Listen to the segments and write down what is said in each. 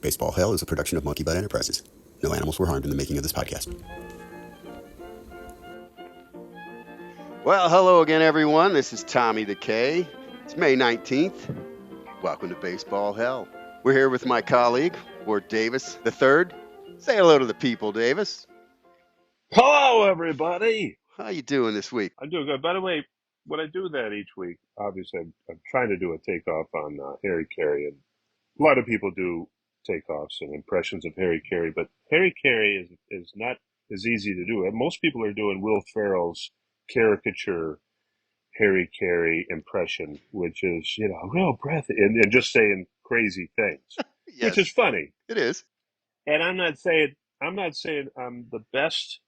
Baseball Hell is a production of Monkey Butt Enterprises. No animals were harmed in the making of this podcast. Well, hello again, everyone. This is Tommy the K. It's May 19th. Welcome to Baseball Hell. We're here with my colleague, Ward Davis III. Say hello to the people, Davis. Hello, everybody. How you doing this week? I'm doing good. By the way, when I do that each week, obviously I'm trying to do a takeoff on Harry Carey, and a lot of people do takeoffs and impressions of Harry Carey, but Harry Carey is not as easy to do. And most people are doing Will Ferrell's caricature Harry Carey impression, which is, real breathy and just saying crazy things, Yes, which is funny. it is. And I'm not saying I'm the best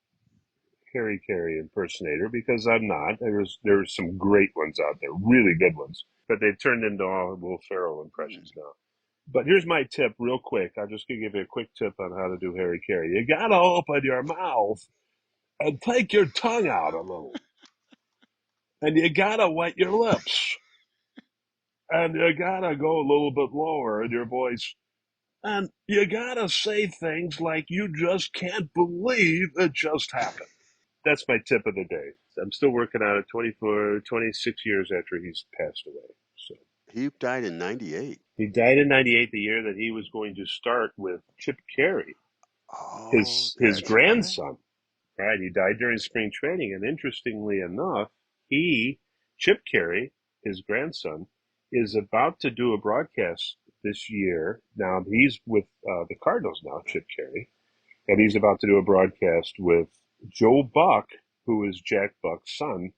Harry Carey impersonator, because I'm not. There's some great ones out there, really good ones, but they've turned into all Will Ferrell impressions now. But here's my tip, real quick. I'm just gonna give you a quick tip on how to do Harry Carey. You gotta open your mouth and take your tongue out a little, and you gotta wet your lips, and you gotta go a little bit lower in your voice. And you gotta say things like, you just can't believe it just happened. That's my tip of the day. I'm still working on it 26 years after he's passed away. So He died in 98. he died in 98, the year that he was going to start with Chip Carey, Oh, his that's grandson. Right. He died during spring training. And interestingly enough, Chip Carey, his grandson, is about to do a broadcast this year. Now, he's with the Cardinals now, Chip Carey. And he's about to do a broadcast with Joe Buck, who is Jack Buck's son.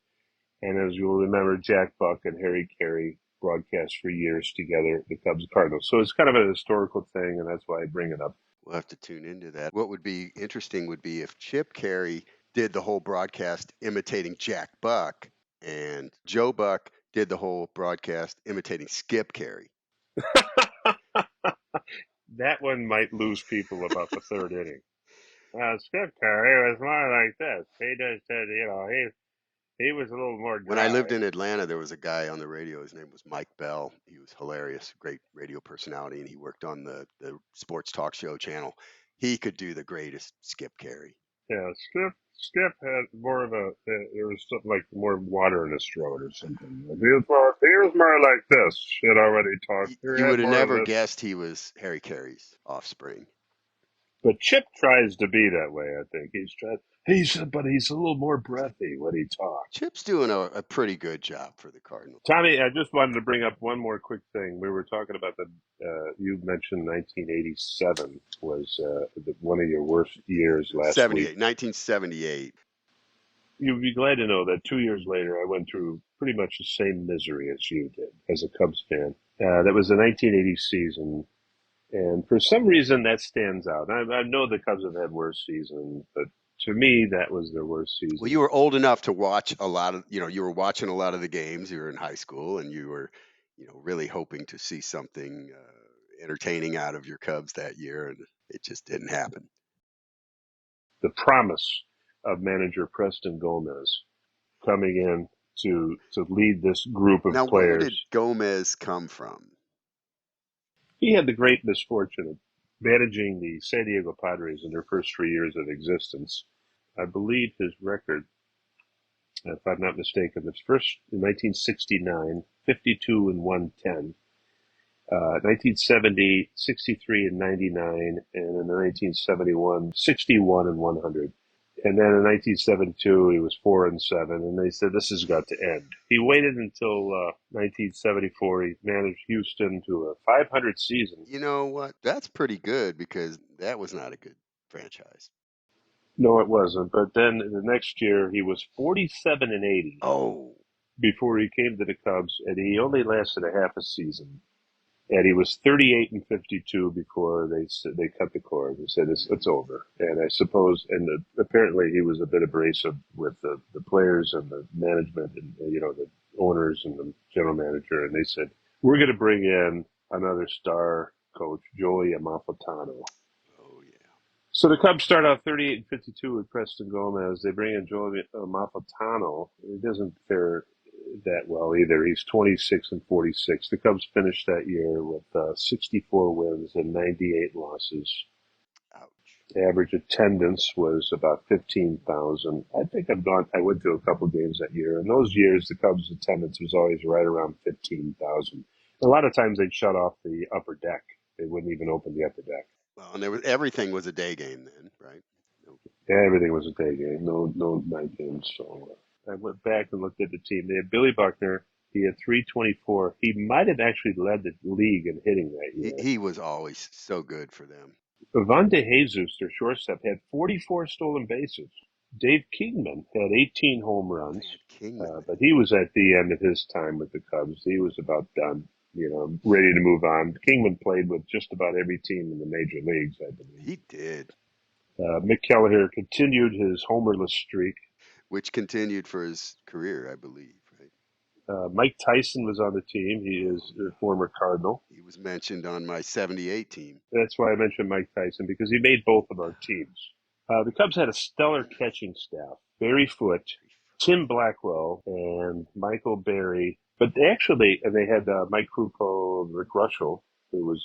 And as you'll remember, Jack Buck and Harry Carey broadcast for years together, the Cubs and Cardinals. So it's kind of a historical thing, and that's why I bring it up. We'll have to tune into that. What would be interesting would be if Chip Carey did the whole broadcast imitating Jack Buck, and Joe Buck did the whole broadcast imitating Skip Carey. That one might lose people about the third inning. Skip Carey was more like this. He just said, he was a little more dry. When I lived in Atlanta, there was a guy on the radio. His name was Mike Bell. He was hilarious, great radio personality, and he worked on the sports talk show channel. He could do the greatest Skip Carey. Yeah, Skip had more of there was something like more water in his throat or something. He was more like this. He'd already talked. You would have never guessed he was Harry Carey's offspring. But Chip tries to be that way, I think. But he's a little more breathy when he talks. Chip's doing a pretty good job for the Cardinals. Tommy, I just wanted to bring up one more quick thing. We were talking about you mentioned 1987 was one of your worst years last week. 1978. You'd be glad to know that 2 years later, I went through pretty much the same misery as you did as a Cubs fan. That was the 1980 season. And for some reason, that stands out. I know the Cubs have had worse seasons, but to me, that was their worst season. Well, you were old enough to watch a lot of, you were watching a lot of the games. You were in high school, and you were, really hoping to see something entertaining out of your Cubs that year, and it just didn't happen. The promise of manager Preston Gomez coming in to lead this group of now, players. Where did Gomez come from? He had the great misfortune of managing the San Diego Padres in their first 3 years of existence. I believe his record, if I'm not mistaken, was first in 1969, 52 and 110. 1970, 63 and 99, and in 1971, 61 and 100. And then in 1972, he was 4 and 7, and they said this has got to end. He waited until 1974. He managed Houston to a 500 season. You know what? That's pretty good, because that was not a good franchise. No, it wasn't. But then the next year, he was 47 and 80. Oh. Before he came to the Cubs, and he only lasted a half a season. And he was 38 and 52 before they cut the cord. They said it's over. And I suppose, apparently he was a bit abrasive with the players and the management and the owners and the general manager. And they said, we're going to bring in another star coach, Joey Amalfitano. Oh yeah. So the Cubs start out 38 and 52 with Preston Gomez. They bring in Joey Amalfitano. It doesn't fare that well either. He's 26-46. The Cubs finished that year with 64 wins and 98 losses. Ouch. Average attendance was about 15,000. I think I went to a couple games that year. In those years, the Cubs' attendance was always right around 15,000. A lot of times they'd shut off the upper deck. They wouldn't even open the upper deck. Well, and everything was a day game then, right? No. Everything was a day game, no night games. So I went back and looked at the team. They had Billy Buckner. He had 324. He might have actually led the league in hitting that year. He was always so good for them. Ivan DeJesus, their shortstop, had 44 stolen bases. Dave Kingman had 18 home runs, Kingman. but he was at the end of his time with the Cubs. He was about done, ready to move on. Kingman played with just about every team in the major leagues, I believe. He did. Mick Kelleher continued his homerless streak. Which continued for his career, I believe, right? Mike Tyson was on the team. He is a former Cardinal. He was mentioned on my 78 team. That's why I mentioned Mike Tyson, because he made both of our teams. The Cubs had a stellar catching staff. Barry Foote, Tim Blackwell, and Michael Berry. But they had Mike Krukow, Rick Russell, who was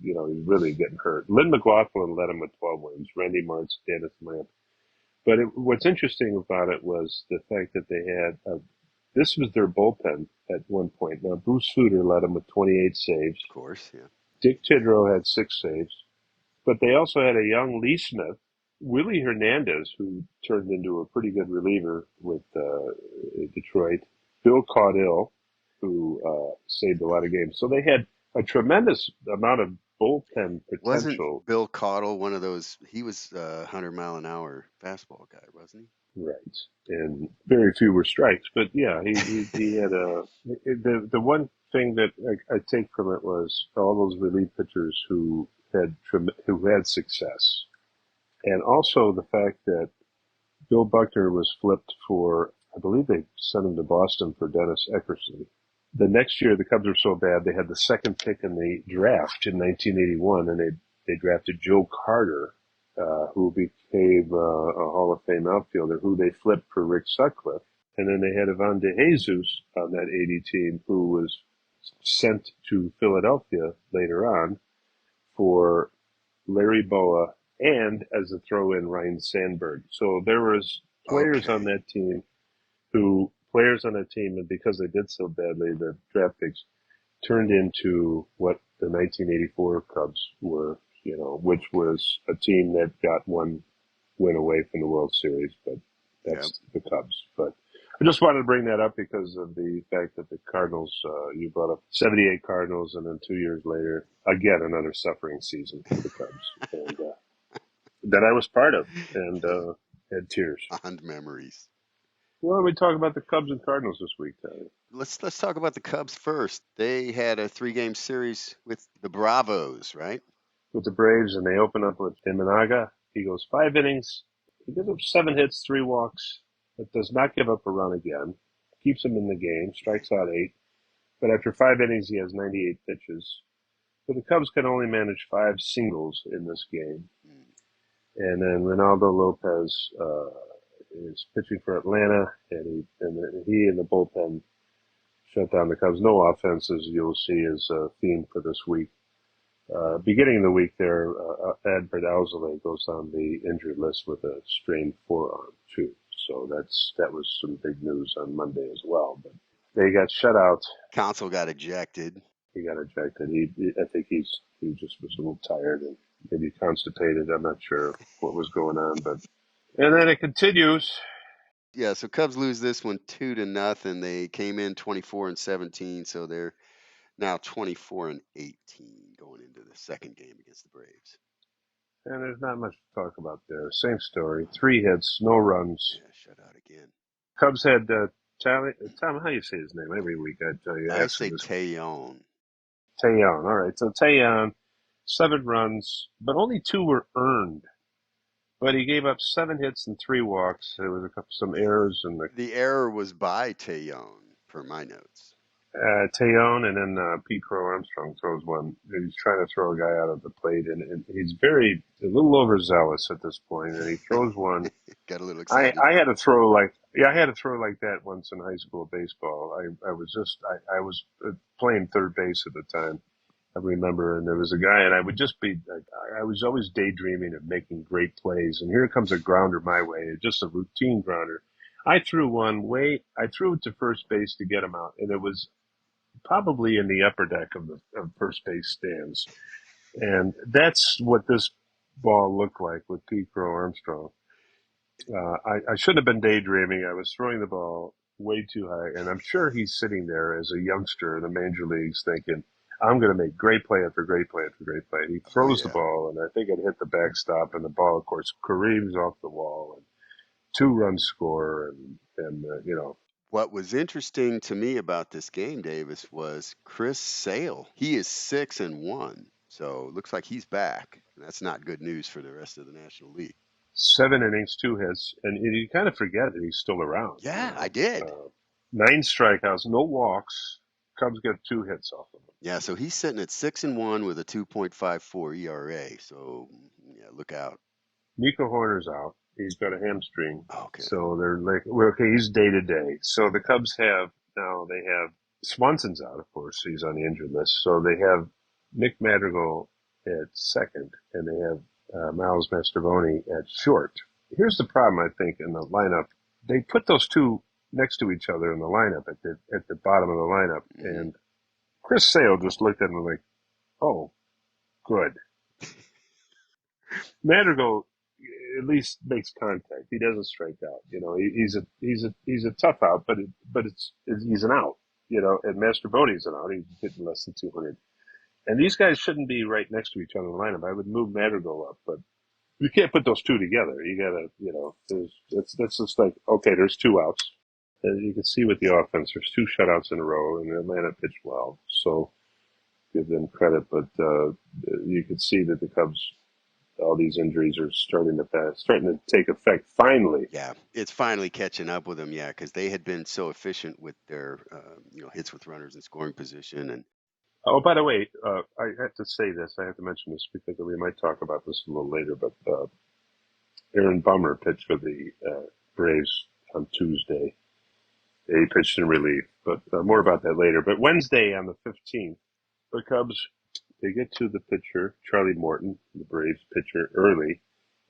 he was really getting hurt. Lynn McLaughlin led him with 12 wins. Randy Martz, Dennis Lamp. But what's interesting about it was the fact that they had this was their bullpen at one point. Now, Bruce Sutter led them with 28 saves. Of course, yeah. Dick Tidrow had 6 saves. But they also had a young Lee Smith, Willie Hernandez, who turned into a pretty good reliever with Detroit, Bill Caudill, who saved a lot of games. So they had a tremendous amount of bullpen potential. Wasn't Bill Caudill one of those? He was a 100-mile-an-hour fastball guy, wasn't he? Right, and very few were strikes. But yeah, he had the one thing that I take from it was all those relief pitchers who had success, and also the fact that Bill Buckner was flipped for, I believe they sent him to Boston for Dennis Eckersley. The next year, the Cubs were so bad, they had the second pick in the draft in 1981, and they drafted Joe Carter, who became a Hall of Fame outfielder, who they flipped for Rick Sutcliffe. And then they had Ivan DeJesus on that 80 team, who was sent to Philadelphia later on for Larry Boa and as a throw-in Ryan Sandberg. So there was players on that team and because they did so badly, the draft picks turned into what the 1984 Cubs were, which was a team that got one win away from the World Series, but that's the Cubs. But I just wanted to bring that up because of the fact that the Cardinals, you brought up 78 Cardinals, and then 2 years later, again, another suffering season for the Cubs. And that I was part of, and had tears. Fond memories. Why don't we talk about the Cubs and Cardinals this week, Tyler? Let's talk about the Cubs first. They had a 3-game series with the Bravos, right? With the Braves, and they open up with Imanaga. He goes 5 innings. He gives up 7 hits, 3 walks, but does not give up a run again. Keeps him in the game, strikes out 8. But after 5 innings, he has 98 pitches. But the Cubs can only manage 5 singles in this game. And then Ronaldo Lopez is pitching for Atlanta, and he and the bullpen shut down the Cubs. No offense, as you'll see, is a theme for this week. Beginning of the week there, Adbert Alzolay goes on the injured list with a strained forearm, too. So that was some big news on Monday as well. But they got shut out. Counsell got ejected. He got ejected. I think he just was a little tired and maybe constipated. I'm not sure what was going on, and then it continues. Yeah, so Cubs lose this one 2-0. They came in 24-17, so they're now 24-18 going into the second game against the Braves. And there's not much to talk about there. Same story. 3 hits, no runs. Yeah, shut out again. Cubs had Tom, how do you say his name? Every week I tell you. I say Taillon. Taillon. All right. So Taillon, 7 runs, but only 2 were earned. But he gave up 7 hits and 3 walks. There was some errors. The error was by Taillon, per my notes. Teon, and then Pete Crow Armstrong throws one. He's trying to throw a guy out of the plate, and he's a little overzealous at this point, and he throws one. Got a little I, excited. I had to throw like yeah, I had to throw like that once in high school baseball. I was playing third base at the time. I remember, and there was a guy, and I would just be like, I was always daydreaming of making great plays, and here comes a grounder my way, just a routine grounder. I threw it to first base to get him out, and it was probably in the upper deck of the of first base stands. And that's what this ball looked like with Pete Crow Armstrong. I shouldn't have been daydreaming. I was throwing the ball way too high, and I'm sure he's sitting there as a youngster in the major leagues thinking, I'm going to make great play after great play after great play. He Oh throws the yeah. ball, and I think it hit the backstop, and the ball, of course, careens off the wall, and 2 runs score, and. What was interesting to me about this game, Davis, was Chris Sale. He is 6-1, so looks like he's back. That's not good news for the rest of the National League. 7 innings, 2 hits, and you kind of forget that he's still around. Yeah, I did. 9 strikeouts, no walks. Cubs get 2 hits off of him. Yeah, so he's sitting at 6-1 with a 2.54 ERA. So yeah, look out. Nico Horner's out. He's got a hamstring. Okay. So they're like, well, okay, he's day to day. So the Cubs they have Swanson's out, of course. He's on the injured list. So they have Nick Madrigal at second, and they have Miles Mastrobuoni at short. Here's the problem, I think, in the lineup. They put those two next to each other in the lineup at the bottom of the lineup, and Chris Sale just looked at him like, oh, good. Madrigal at least makes contact. He doesn't strike out. He's a tough out, but he's an out. And Mastrobuoni's an out. He's hitting less than 200. And these guys shouldn't be right next to each other in the lineup. I would move Madrigal up, but you can't put those two together. You gotta, that's just like, okay, there's 2 outs. And you can see with the offense, there's 2 shutouts in a row, and Atlanta pitched well. So give them credit, but you could see that the Cubs, all these injuries are starting to take effect finally. Yeah, it's finally catching up with them. Yeah, because they had been so efficient with their hits with runners in scoring position, and Oh, by the way, I have to say this. I have to mention this because we might talk about this a little later. But Aaron Bummer pitched for the Braves on Tuesday. He pitched in relief, but more about that later. But Wednesday on the 15th, the Cubs, they get to the pitcher, Charlie Morton, the Braves pitcher, early.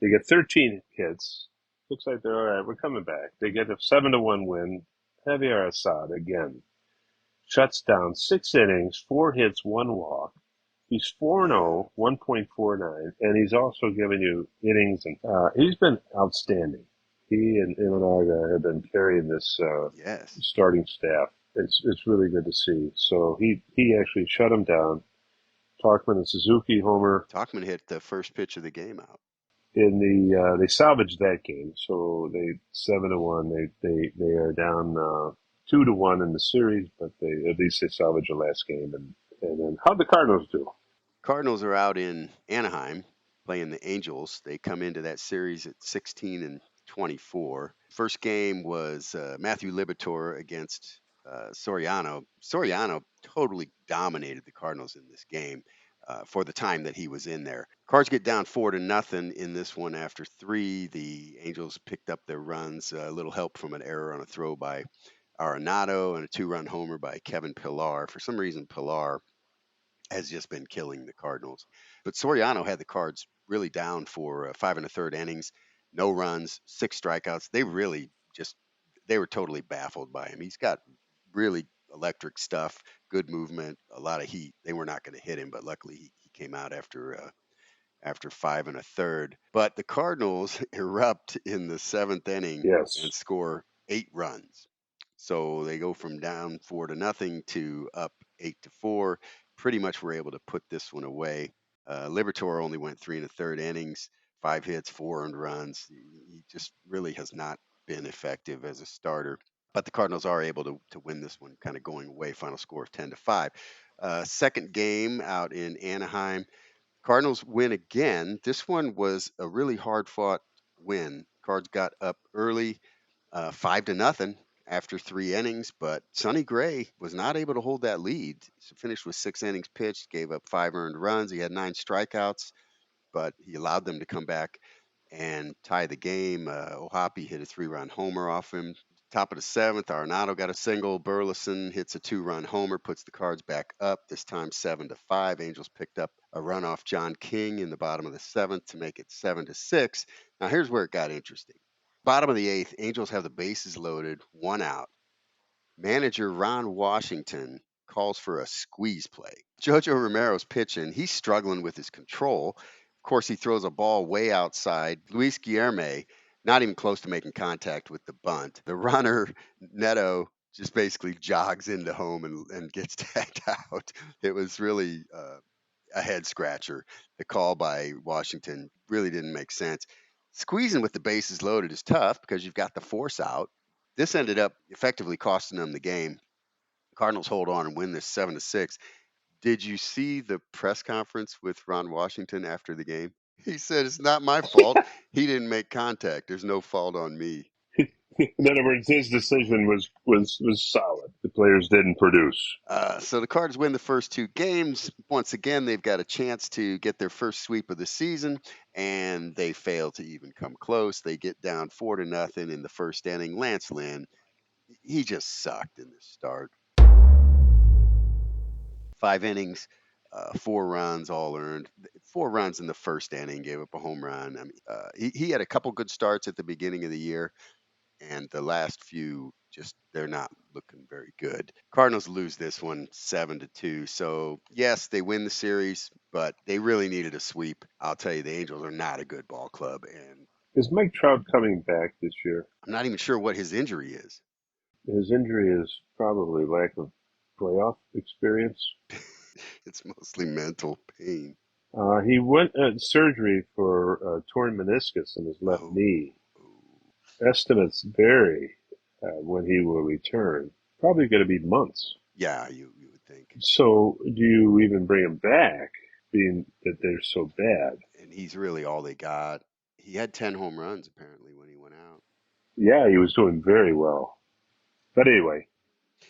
They get 13 hits. Looks like they're all right. We're coming back. They get a 7-1 win. Javier Assad again shuts down 6 innings, 4 hits, 1 walk. He's 4-0, 1.49, and he's also given you innings, and he's been outstanding. He and Imanaga have been carrying this yes, starting staff. It's really good to see. So he actually shut him down. Talkman and Suzuki homer Talkman hit the first pitch of the game out. in they salvaged that game. So they 7-1. They are down 2-1 in the series, but at least they salvaged the last game. And then how'd the Cardinals do? Cardinals are out in Anaheim playing the Angels. They come into that series at 16-24. First game was Matthew Liberatore against Soriano. Soriano totally dominated the Cardinals in this game for the time that he was in there. Cards get down 4-0 in this one after 3. The Angels picked up their runs, a little help from an error on a throw by Arenado and a 2-run homer by Kevin Pillar. For some reason, Pillar has just been killing the Cardinals. But Soriano had the Cards really down for 5 1/3 innings, no runs, 6 strikeouts. They were totally baffled by him. He's got really electric stuff, good movement, a lot of heat. They were not going to hit him, but luckily he came out after 5 1/3. But the Cardinals erupt in the 7th inning and Yes. score 8 runs. So they go from down 4-0 to up 8-4. Pretty much were able to put this one away. Liberatore only went 3 1/3 innings, 5 hits, 4 earned runs. He just really has not been effective as a starter. But the Cardinals are able to win this one, kind of going away. Final score of 10-5. Second game out in Anaheim. Cardinals win again. This one was a really hard fought win. Cards got up early, 5-0. after 3 innings, but Sonny Gray was not able to hold that lead. So finished with 6 innings pitched, gave up 5 earned runs. He had 9 strikeouts, but he allowed them to come back and tie the game. Ohapi hit a 3-run homer off him. Top of the seventh, Arenado got a single. Burleson hits a 2-run homer, puts the Cards back up. This time 7-5. Angels picked up a run off John King in the bottom of the seventh to make it 7-6. Now here's where it got interesting. Bottom of the eighth, Angels have the bases loaded, 1 out. Manager Ron Washington calls for a squeeze play. Jojo Romero's pitching. He's struggling with his control. Of course, he throws a ball way outside. Luis Guillerme, not even close to making contact with the bunt. The runner, Neto, just basically jogs into home and gets tagged out. It was really a head scratcher. The call by Washington really didn't make sense. Squeezing with the bases loaded is tough because you've got the force out. This ended up effectively costing them the game. Cardinals hold on and win this 7-6. Did you see the press conference with Ron Washington after the game? He said, "It's not my fault. He didn't make contact. There's no fault on me." In other words, his decision was solid. The players didn't produce. So the Cards win the first 2 games. Once again, they've got a chance to get their first sweep of the season, and they fail to even come close. They get down 4-0 in the first inning. Lance Lynn, he just sucked in this start. 5 innings, 4 runs, all earned. 4 runs in the first inning, gave up a home run. I mean, he had a couple good starts at the beginning of the year, and the last few just they're not looking very good. Cardinals lose this one 7-2. So yes, they win the series, but they really needed a sweep. I'll tell you, the Angels are not a good ball club, and Is Mike Trout coming back this year? I'm not even sure what his injury is. His injury is probably lack of playoff experience. It's mostly mental pain. He went surgery for torn meniscus in his left Oh, knee. oh. Estimates vary when he will return. Probably going to be months. Yeah, you would think. So, do you even bring him back, being that they're so bad? And he's really all they got. He had 10 home runs apparently when he went out. Yeah, he was doing very well. But anyway,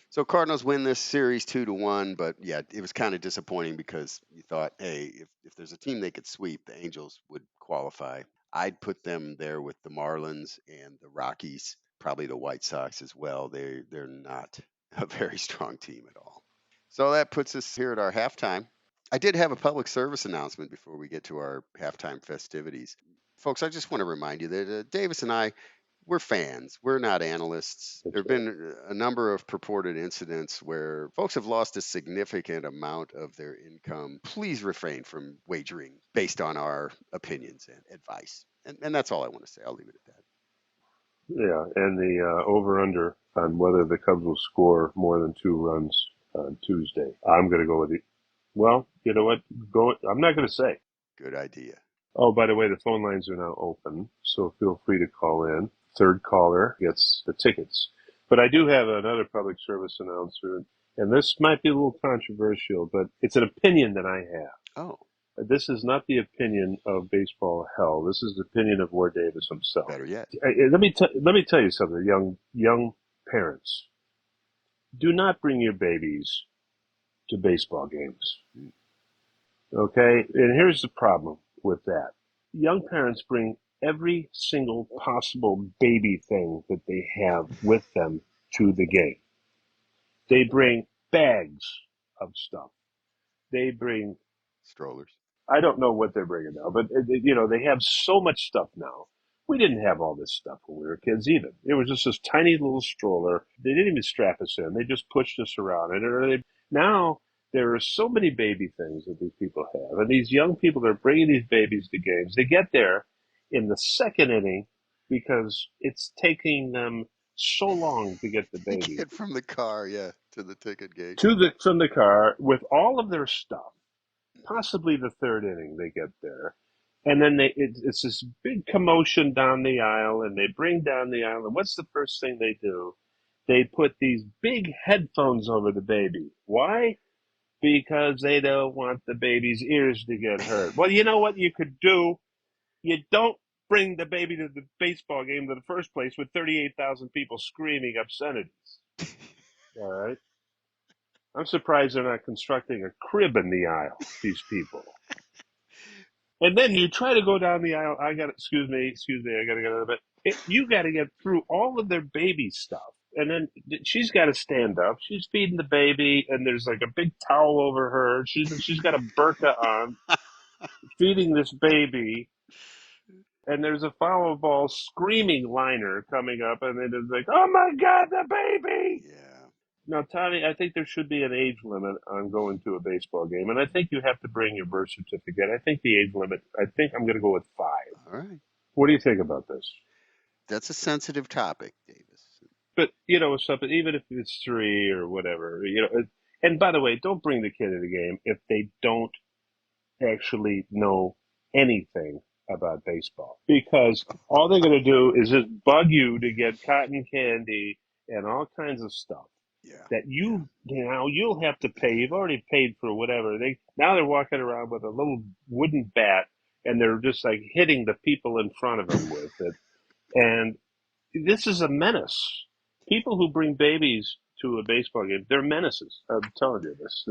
So Cardinals win this series 2-1, but yeah, it was kind of disappointing because you thought, hey, if there's a team they could sweep, the Angels would qualify. I'd put them there with the Marlins and the Rockies, probably the White Sox as well. They're not a very strong team at all. So that puts us here at our halftime. I did have a public service announcement before we get to our halftime festivities. Folks, I just want to remind you that Davis and I, we're fans. We're not analysts. that's There have right. been a number of purported incidents where folks have lost a significant amount of their income. Please refrain from wagering based on our opinions and advice. And that's all I want to say. I'll leave it at that. Yeah, and the over/under on whether the Cubs will score more than 2 runs on Tuesday. I'm going to go with the. Well, you know what? Go. I'm not going to say. Good idea. Oh, by the way, the phone lines are now open, so feel free to call in. Third caller gets the tickets. But I do have another public service announcement, and this might be a little controversial, but it's an opinion that I have. Oh, This is not the opinion of Baseball Hell. This is the opinion of Ward Davis himself. better yet. Let me tell you something, young parents. Do not bring your babies to baseball games. Mm. Okay? And here's the problem with that. Young parents bring every single possible baby thing that they have with them to the game. They bring bags of stuff. They bring, Strollers. I don't know what they're bringing now, but they have so much stuff now. We didn't have all this stuff when we were kids even. It was just this tiny little stroller. They didn't even strap us in. They just pushed us around. Now there are so many baby things that these people have. And these young people are bringing these babies to games. They get there in the second inning because it's taking them so long to get the baby Get from the car, yeah, to the ticket gate. from the car with all of their stuff. Possibly the third inning they get there. And then it's this big commotion down the aisle, and they bring down the aisle. And what's the first thing they do? They put these big headphones over the baby. Why? Because they don't want the baby's ears to get hurt. Well, you know what you could do? You don't bring the baby to the baseball game in the first place with 38,000 people screaming obscenities. All right. I'm surprised they're not constructing a crib in the aisle, these people. And then you try to go down the aisle. Excuse me, I got to get out of it. You got to get through all of their baby stuff. And then she's got to stand up. She's feeding the baby, and there's like a big towel over her. She's got a burqa on, feeding this baby. And there's a foul ball screaming liner coming up, and then it's like, oh my God, the baby! Yeah. Now, Tommy, I think there should be an age limit on going to a baseball game, and I think you have to bring your birth certificate. I think the age limit, I think I'm going to go with 5. All right. What do you think about this? That's a sensitive topic, Davis. But, something, even if it's 3 or whatever, and by the way, don't bring the kid to the game if they don't actually know anything about baseball, because all they're going to do is just bug you to get cotton candy and all kinds of stuff Yeah. that you'll have to pay. You've already paid for whatever. They're walking around with a little wooden bat, and they're just like hitting the people in front of them with it. And this is a menace. People who bring babies to a baseball game, they're menaces. I'm telling you this.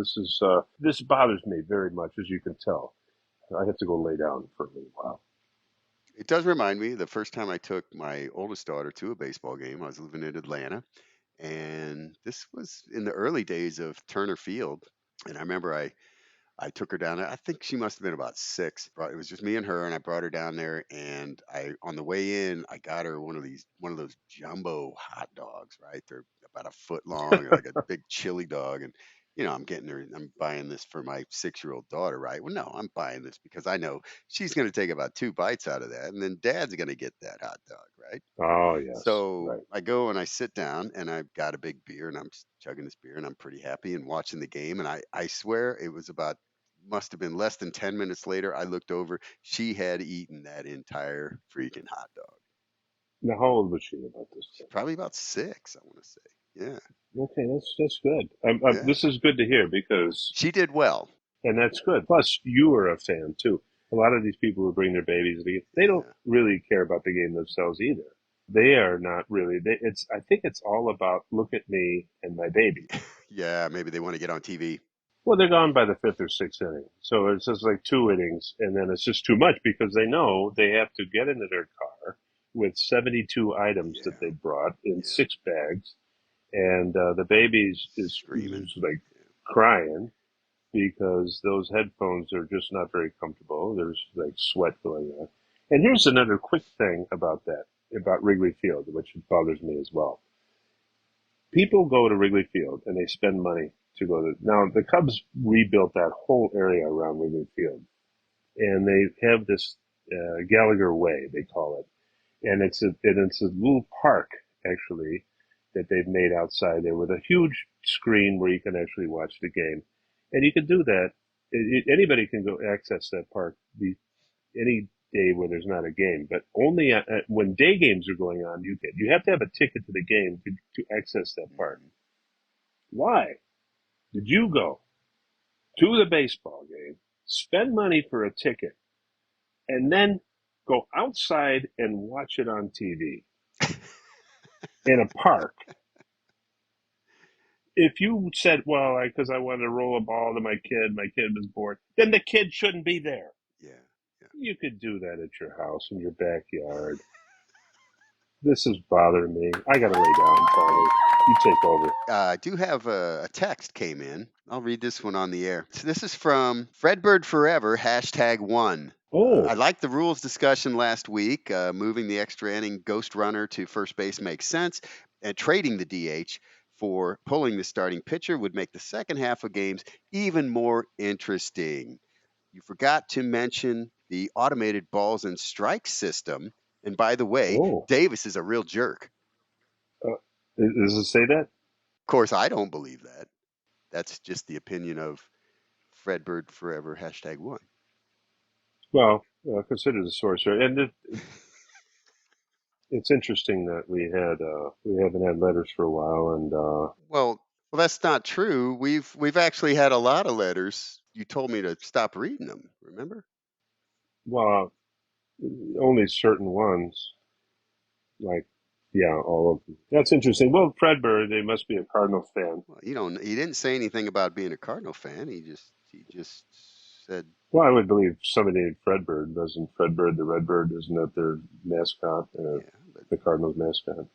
This bothers me very much, as you can tell. I have to go lay down for a little while. It does remind me the first time I took my oldest daughter to a baseball game. I was living in Atlanta, and this was in the early days of Turner Field. And I remember I took her down there. I think she must have been about 6. It was just me and her, and I brought her down there. And on the way in, I got her one of those jumbo hot dogs. Right, they're about a foot long, like a big chili dog. And I'm buying this for my 6-year-old daughter. Right? Well, no, I'm buying this because I know she's going to take about 2 bites out of that, and then Dad's going to get that hot dog. Right? Oh, yes. So Right. I go and I sit down and I've got a big beer and I'm just chugging this beer and I'm pretty happy and watching the game. And I swear it was must have been less than 10 minutes later. I looked over. She had eaten that entire freaking hot dog. Now, how old was she about this She's time? probably about 6, I want to say. Yeah. Okay, that's good. Yeah. This is good to hear because, She did well. and that's good. Plus, you are a fan too. A lot of these people who bring their babies to the game, they don't Yeah. really care about the game themselves either. They are not really. I think it's all about look at me and my baby. Yeah. Maybe they want to get on TV. Well, they're gone by the 5th or 6th inning, so it's just like 2 innings, and then it's just too much because they know they have to get into their car with 72 items that Yeah. they brought in Yeah. 6 bags, and the baby Screaming. is like crying because those headphones are just not very comfortable. There's like sweat going on. And here's another quick thing about Wrigley Field, which bothers me as well. People go to Wrigley Field and they spend money to go to. Now the Cubs rebuilt that whole area around Wrigley Field, and they have this Gallagher Way, they call it, and it's a little park actually that they've made outside there with a huge screen where you can actually watch the game, and you can do that. Anybody can go access that park any day where there's not a game, but only when day games are going on. You have to have a ticket to the game to access that park. Mhm. Why did you go to the baseball game, spend money for a ticket, and then go outside and watch it on TV in a park? If you said, well, because I wanted to roll a ball to my kid was bored, then the kid shouldn't be there. Yeah. Yeah. You could do that at your house, in your backyard. This is bothering me. I got to lay down, Tommy. You take over. I do have a text came in. I'll read this one on the air. So this is from Fredbird Forever, #1. I Oh, liked the rules discussion last week. Moving the extra inning ghost runner to first base makes sense, and trading the DH for pulling the starting pitcher would make the second half of games even more interesting. You forgot to mention the automated balls and strikes system. And by the way, oh. Davis is a real jerk. Uh, does it say that? Of course, I don't believe that. That's just the opinion of Fredbird Forever #1. Well, consider the source, right? And it's interesting that we haven't had letters for a while, and Well, that's not true. We've actually had a lot of letters. You told me to stop reading them. Remember? well, only certain ones, like, yeah, all of them. That's interesting. Well, Fredberg, they must be a Cardinal fan. Well, he didn't say anything about being a Cardinal fan. He just said, Well, I would believe somebody named Fredbird. Doesn't Fredbird the Redbird, isn't that their mascot, yeah, but the Cardinals mascot?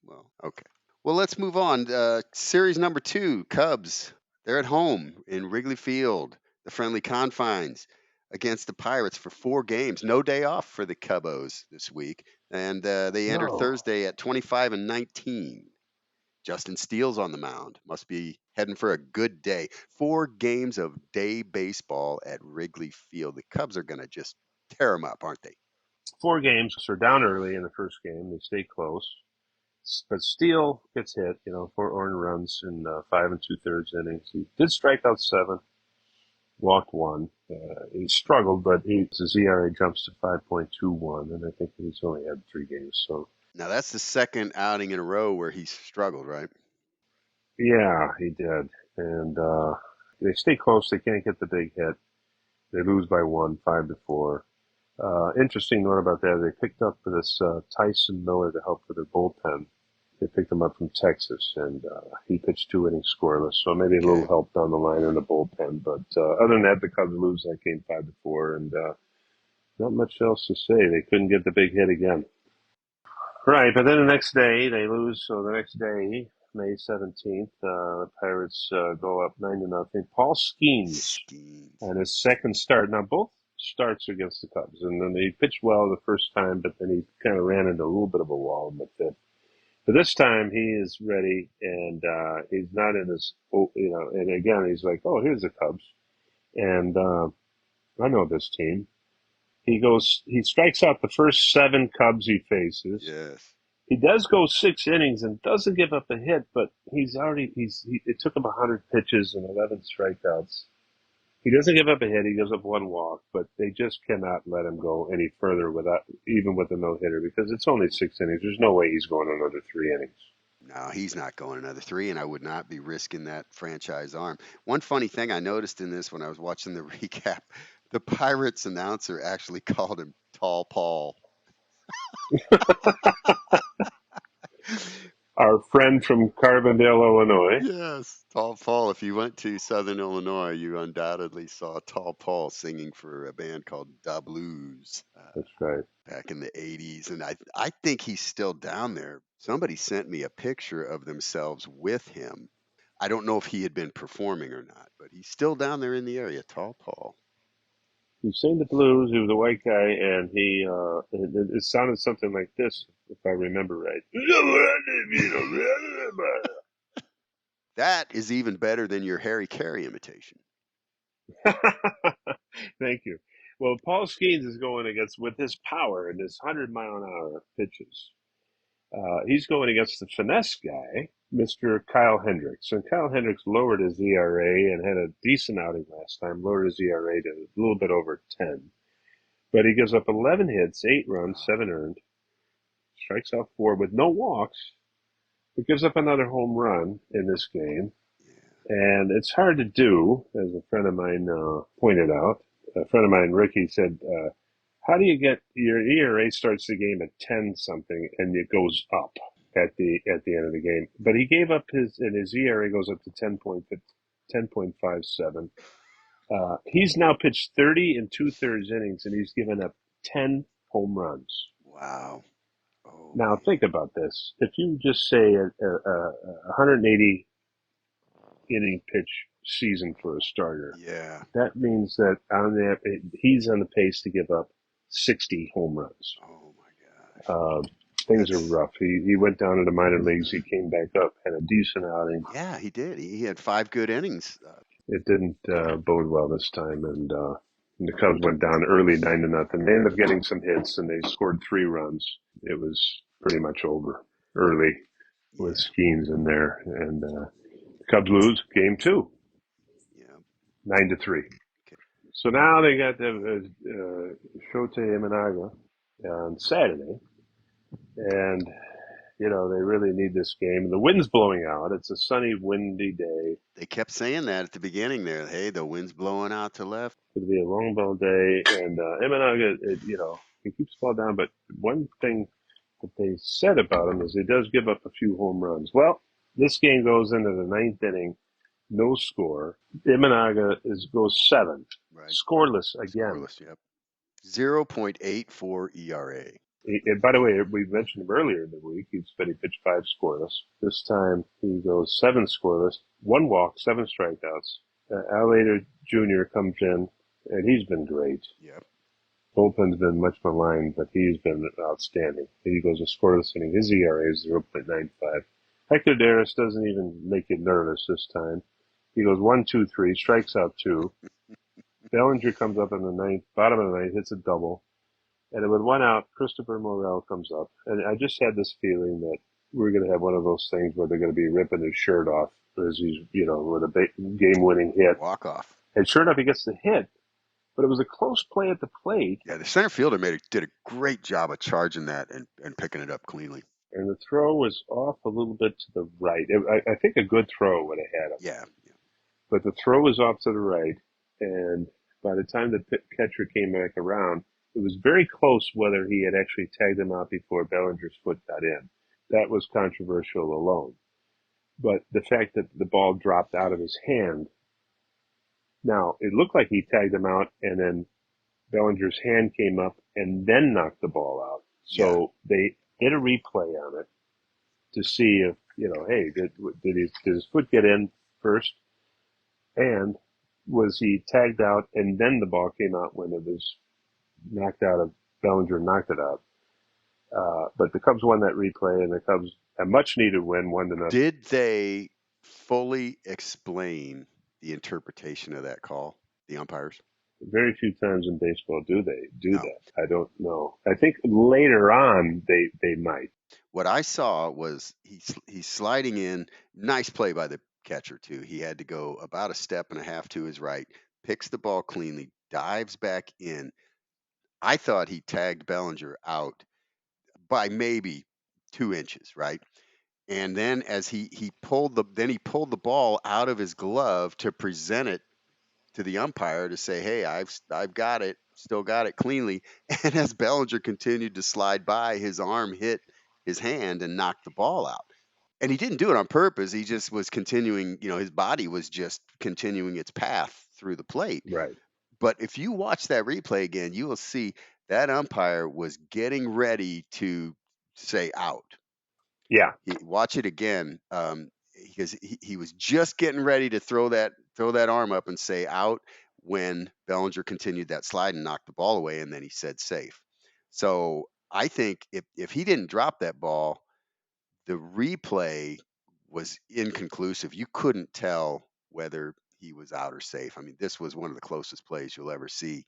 well, okay. Well, let's move on. Series number 2, Cubs. They're at home in Wrigley Field, the friendly confines, against the Pirates for 4 games. No day off for the Cubos this week, and they enter No. Thursday at 25-19. Justin Steele's on the mound. Must be heading for a good day. 4 games of day baseball at Wrigley Field. The Cubs are going to just tear them up, aren't they? 4 games. So they're down early in the first game. They stay close. But Steele gets hit, 4 earned runs in 5 2/3 innings. He did strike out 7, walked 1. He struggled, but his ERA jumps to 5.21, and I think he's only had 3 games. So Now, that's the second outing in a row where he's struggled, right? yeah, he did. And they stay close. They can't get the big hit. They lose by 1, 5-4. Interesting note about that, they picked up this Tyson Miller to help with their bullpen. They picked him up from Texas, and he pitched 2 innings scoreless, so maybe a little Okay. help down the line in the bullpen. But other than that, the Cubs lose that game 5-4, and not much else to say. They couldn't get the big hit again. Right, but then the next day they lose. So the next day, May 17th, the Pirates go up 9-0. Paul Skeens Skeens. on his second start. Now both starts against the Cubs, and then he pitched well the first time, but then he kind of ran into a little bit of a wall in the fifth. But this time he is ready, and he's not in his, and again he's like, oh, here's the Cubs, and I know this team. He strikes out the first 7 Cubs he faces. Yes. He does go 6 innings and doesn't give up a hit, but it took him 100 pitches and 11 strikeouts. He doesn't give up a hit. He gives up 1 walk, but they just cannot let him go any further even with a no hitter, because it's only 6 innings. There's no way he's going another 3 innings. No, he's not going another 3, and I would not be risking that franchise arm. One funny thing I noticed in this when I was watching the recap, the Pirates announcer actually called him Tall Paul. Our friend from Carbondale, Illinois. Yes, Tall Paul. If you went to Southern Illinois, you undoubtedly saw Tall Paul singing for a band called Da Blues That's right. back in the 80s. And I think he's still down there. Somebody sent me a picture of themselves with him. I don't know if he had been performing or not, but he's still down there in the area, Tall Paul. He sang the blues. He was a white guy, and it sounded something like this, if I remember right. That is even better than your Harry Carey imitation. Thank you. Well, Paul Skeens is going against, with his power and his 100-mile-an-hour pitches. He's going against the finesse guy, Mr. Kyle Hendricks. And Kyle Hendricks lowered his ERA and had a decent outing last time, lowered his ERA to a little bit over 10. But he gives up 11 hits, 8 runs, 7 earned, strikes out 4 with no walks, but gives up another home run in this game. Yeah. And it's hard to do, as a friend of mine pointed out. A friend of mine, Ricky, said, how do you get your ERA starts the game at 10 something and it goes up at the end of the game? But he gave up his ERA goes up to 10.57. He's now pitched 30 and 2/3 innings, and he's given up 10 home runs. Wow. Oh, Now man. think about this: if you just say a 180 inning pitch season for a starter, Yeah. that means that he's on the pace to give up 60 home runs. Oh, my gosh. Things are That's, rough. He went down to the minor leagues. He came back up, had a decent outing. yeah, he did. He had 5 good innings. It didn't bode well this time, and the Cubs went down early 9-0. They ended up getting some hits, and they scored 3 runs. It was pretty much over early with Yeah. Skeens in there, and the Cubs lose game 2, Yeah. 9-3. Okay. So now they got the Shota Imanaga on Saturday, and they really need this game. The wind's blowing out. It's a sunny, windy day. They kept saying that at the beginning there. Hey, the wind's blowing out to left. It's going to be a long ball day, and Imanaga, he keeps the ball down. But one thing that they said about him is he does give up a few home runs. Well, this game goes into the ninth inning, no score. Imanaga goes 7, Right. scoreless again. Scoreless, yep. 0.84 ERA. And by the way, we mentioned him earlier in the week. He pitched 5 scoreless. This time he goes 7 scoreless, 1 walk, 7 strikeouts. Alater Jr. comes in, and he's been great. Yep. Bullpen's been much maligned, but he's been outstanding. He goes a scoreless inning. His ERA is 0.95. Hector Darris doesn't even make you nervous this time. He goes 1, 2, 3, strikes out 2. Bellinger comes up in the ninth, bottom of the ninth, hits a double. And with 1 out, Christopher Morel comes up. And I just had this feeling that we're going to have one of those things where they're going to be ripping his shirt off as he's, with a game-winning hit. Walk off. And sure enough, he gets the hit. But it was a close play at the plate. Yeah, the center fielder did a great job of charging that and picking it up cleanly. And the throw was off a little bit to the right. I think a good throw would have had him. Yeah. But the throw was off to the right. And by the time the catcher came back around, it was very close whether he had actually tagged him out before Bellinger's foot got in. That was controversial alone. But the fact that the ball dropped out of his hand, now it looked like he tagged him out and then Bellinger's hand came up and then knocked the ball out. So they did a replay on it to see if, hey, did his foot get in first? And was he tagged out and then the ball came out when it was knocked out of Bellinger knocked it out. But the Cubs won that replay, and the Cubs a much needed win, 1-0. Did they fully explain the interpretation of that call, the umpires? Very few times in baseball do they do that. I don't know. I think later on they might. What I saw was he's sliding in. Nice play by the catcher too. He had to go about a step and a half to his right, picks the ball cleanly, dives back in. I thought he tagged Bellinger out by maybe 2 inches, right? And then as he pulled the ball out of his glove to present it to the umpire to say, "Hey, I've got it, still got it cleanly." And as Bellinger continued to slide by, his arm hit his hand and knocked the ball out. And he didn't do it on purpose. He just was continuing, his body was just continuing its path through the plate. Right. But if you watch that replay again, you will see that umpire was getting ready to say out. Yeah. Watch it again, because he was just getting ready to throw that arm up and say out when Bellinger continued that slide and knocked the ball away, and then he said safe. So I think if he didn't drop that ball, the replay was inconclusive. You couldn't tell whether he was out or safe. I mean, this was one of the closest plays you'll ever see.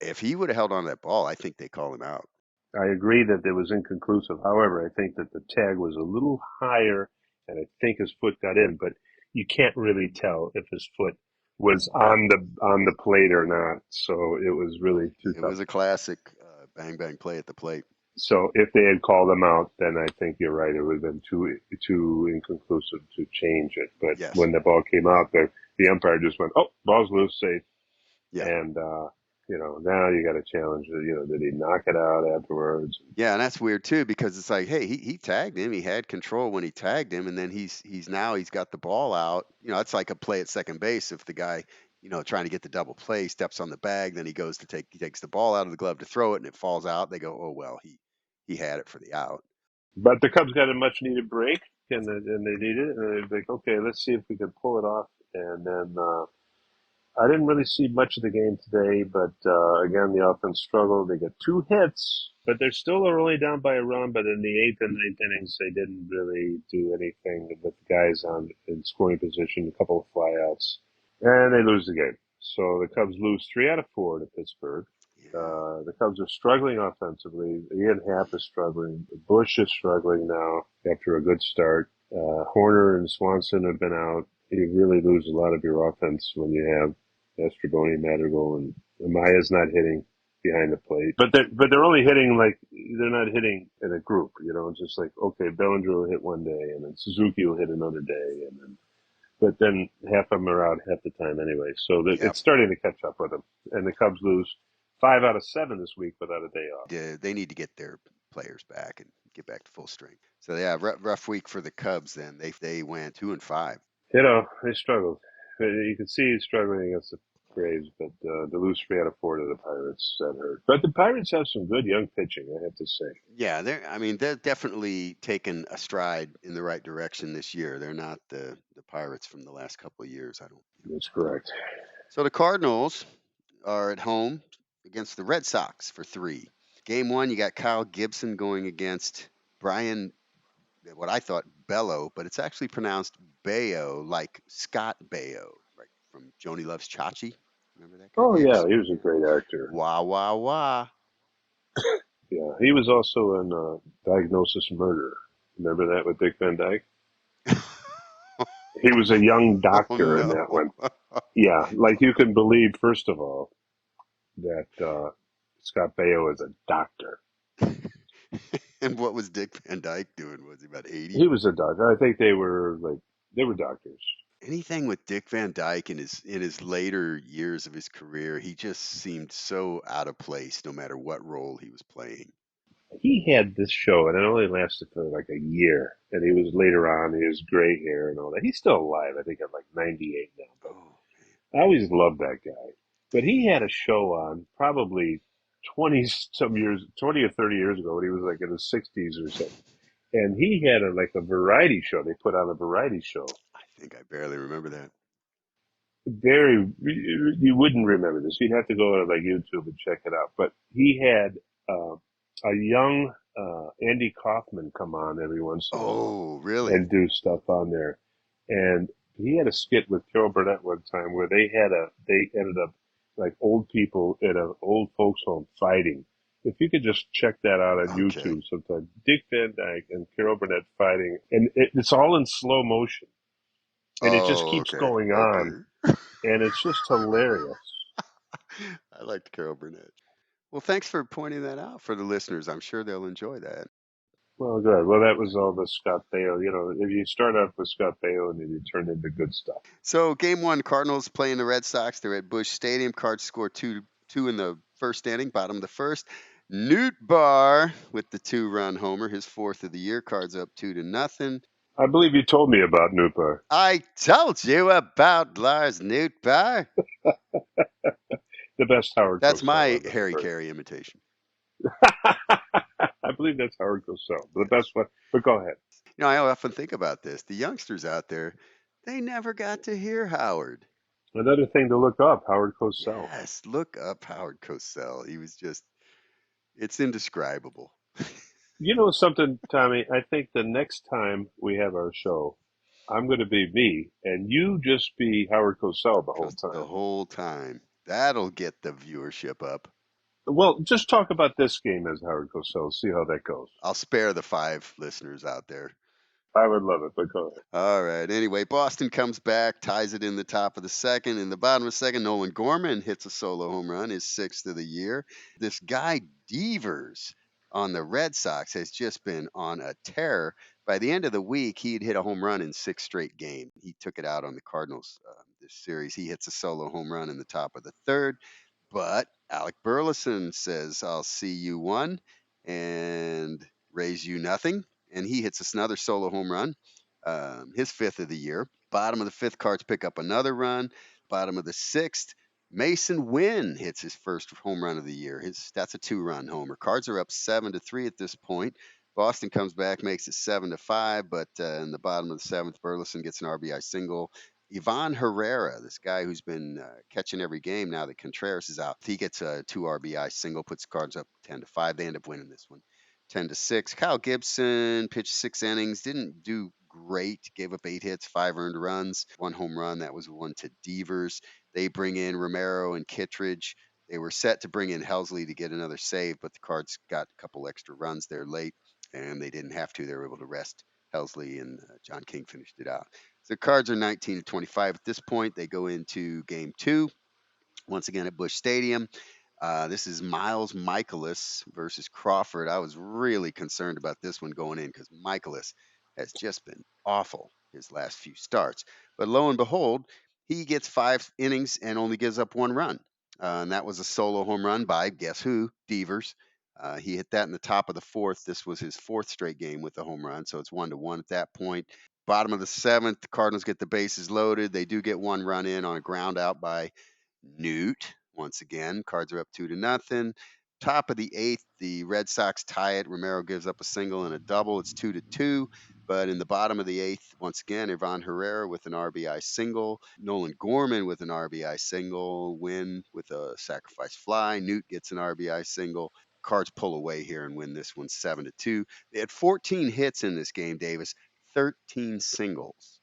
If he would have held on to that ball, I think they call him out. I agree that it was inconclusive. However, I think that the tag was a little higher, and I think his foot got in, but you can't really tell if his foot was on the plate or not. So it was really too tough. It was a classic bang bang play at the plate. So if they had called him out, then I think you're right. It would have been too inconclusive to change it. But yes. When the ball came out, the umpire just went, "Oh, ball's loose, safe." Yeah. And now you got to challenge it. Did he knock it out afterwards? Yeah, and that's weird too, because it's like, hey, he tagged him. He had control when he tagged him, and then he's got the ball out. It's like a play at second base. If the guy, trying to get the double play, steps on the bag, then he takes the ball out of the glove to throw it, and it falls out. They go, oh well, he had it for the out. But the Cubs got a much needed break, and they needed it. And they're like, okay, let's see if we can pull it off. And then I didn't really see much of the game today, but again, the offense struggled. They got 2 hits, but they're still only down by a run. But in the 8th and 9th innings, they didn't really do anything with the guys in scoring position, a couple of flyouts, and they lose the game. So the Cubs lose 3 out of 4 to Pittsburgh. The Cubs are struggling offensively. Ian Happ is struggling. Bush is struggling now after a good start. Horner and Swanson have been out. You really lose a lot of your offense when you have Estraboni, Madrigal, and Amaya's not hitting. behind the plate. But they're only hitting like they're not hitting in a group. It's just like okay, Bellinger will hit one day, and then Suzuki will hit another day, and then but then half of them are out half the time anyway. So Yep. it's starting to catch up with them. And the Cubs lose 5 out of 7 this week without a day off. They need to get their players back and get back to full strength. So yeah, rough week for the Cubs. Then they went 2-5. They struggled. You can see he's struggling against the Braves, but to lose 3 out of 4 to the Pirates, that hurt. But the Pirates have some good young pitching, I have to say. Yeah, they're definitely taken a stride in the right direction this year. They're not the Pirates from the last couple of years. I don't. That's correct. So the Cardinals are at home against the Red Sox for 3. Game 1, you got Kyle Gibson going against Brian, what I thought Bello, but it's actually pronounced Bayo, like Scott Baio, right from Joni Loves Chachi. Remember that guy? Oh, yeah, he was a great actor. Wah wah wah. Yeah, he was also in Diagnosis Murder. Remember that with Dick Van Dyke? He was a young Oh doctor in that no. one. Yeah, like you can believe, first of all, that Scott Baio is a doctor. And what was Dick Van Dyke doing? Was he about 80? He was a doctor. I think they were doctors. Anything with Dick Van Dyke in his later years of his career, he just seemed so out of place no matter what role he was playing. He had this show, and it only lasted for like a year. And he was later on, he was gray hair and all that. He's still alive, I think, at like 98 now. But Oh, I always loved that guy. But he had a show on probably 20 some years, 20 or 30 years ago when he was like in his 60s or something. And he had like a variety show. They put on a variety show. I think I barely remember that. You wouldn't remember this. You'd have to go to like YouTube and check it out. But he had uh, a young Andy Kaufman come on every once in a while Oh, really? and do stuff on there. And he had a skit with Carol Burnett one time where they ended up like old people in an old folks home fighting. If you could just check that out on Okay. YouTube sometime, Dick Van Dyke and Carol Burnett fighting, and it's all in slow motion, and it just Oh, keeps okay. going on, Okay. and it's just hilarious. I liked Carol Burnett. Well, thanks for pointing that out for the listeners. I'm sure they'll enjoy that. Well, good. Well, that was all the Scott Baio. If you start off with Scott Baio and then you turn into good stuff. So, game 1, Cardinals playing the Red Sox. They're at Busch Stadium. Cards score 2 in the first inning, bottom of the first. Newt Barr with the 2-run homer, his 4th of the year. Cards up 2-0. I believe you told me about Newpar. I told you about Lars Newt Barr. The best Howard That's Cosell my I've ever Harry heard. Carey imitation. I believe that's Howard Cosell, the best one. But go ahead. I often think about this. The youngsters out there, they never got to hear Howard. Another thing to look up, Howard Cosell. Yes, look up Howard Cosell. He was just, it's indescribable. You know something, Tommy? I think the next time we have our show, I'm going to be me, and you just be Howard Cosell the whole The time. whole time. That'll get the viewership up. Well, just talk about this game as Howard Cosell. See how that goes. I'll spare the 5 listeners out there. I would love it, but go ahead. All right. Anyway, Boston comes back, ties it in the top of the second. In the bottom of the second, Nolan Gorman hits a solo home run, his 6th of the year. This guy, Devers, on the Red Sox has just been on a tear. By the end of the week, he had hit a home run in 6 straight games. He took it out on the Cardinals this series. He hits a solo home run in the top of the third. But Alec Burleson says, I'll see you one and raise you nothing. And he hits us another solo home run, his 5th of the year. Bottom of the 5th, Cards pick up another run. Bottom of the 6th, Mason Wynn hits his first home run of the year. That's a 2-run homer. Cards are up 7-3 at this point. Boston comes back, makes it 7-5, but in the bottom of the 7th, Burleson gets an RBI single. Ivan Herrera, this guy who's been catching every game now that Contreras is out, he gets a 2 RBI single, puts the Cards up 10-5. They end up winning this one 10-6. Kyle Gibson pitched 6 innings, didn't do great, gave up 8 hits, 5 earned runs, 1 home run. That was one to Devers. They bring in Romero and Kittredge. They were set to bring in Helsley to get another save, but the Cards got a couple extra runs there late, and they didn't have to. They were able to rest Helsley, and John King finished it out. So the Cards are 19-25 at this point. They go into game 2, once again at Busch Stadium. This is Miles Michaelis versus Crawford. I was really concerned about this one going in because Michaelis has just been awful his last few starts. But lo and behold, he gets 5 innings and only gives up 1 run. And that was a solo home run by, guess who? Devers. He hit that in the top of the fourth. This was his fourth straight game with a home run, so it's 1-1 at that point. Bottom of the seventh, the Cardinals get the bases loaded. They do get 1 run in on a ground out by Newt. Once again, Cards are up 2-0. Top of the eighth, the Red Sox tie it. Romero gives up a single and a double. It's 2-2. But in the bottom of the eighth, once again, Ivan Herrera with an RBI single, Nolan Gorman with an RBI single, Wynn with a sacrifice fly, Newt gets an RBI single. Cards pull away here and win this one 7-2. They had 14 hits in this game, Davis, 13 singles.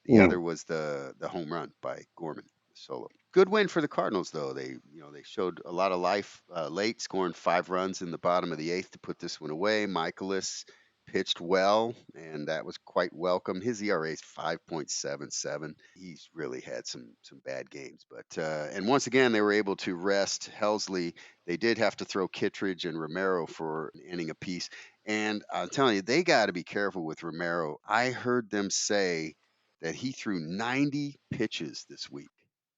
The Hmm. other was the home run by Gorman, solo. Good win for the Cardinals, though. They showed a lot of life late, scoring 5 runs in the bottom of the eighth to put this one away. Michaelis pitched well, and that was quite welcome. His ERA is 5.77. He's really had some bad games, but and once again they were able to rest Helsley. They did have to throw Kittredge and Romero for an inning apiece, and I'm telling you, they got to be careful with Romero. I heard them say that he threw 90 pitches this week.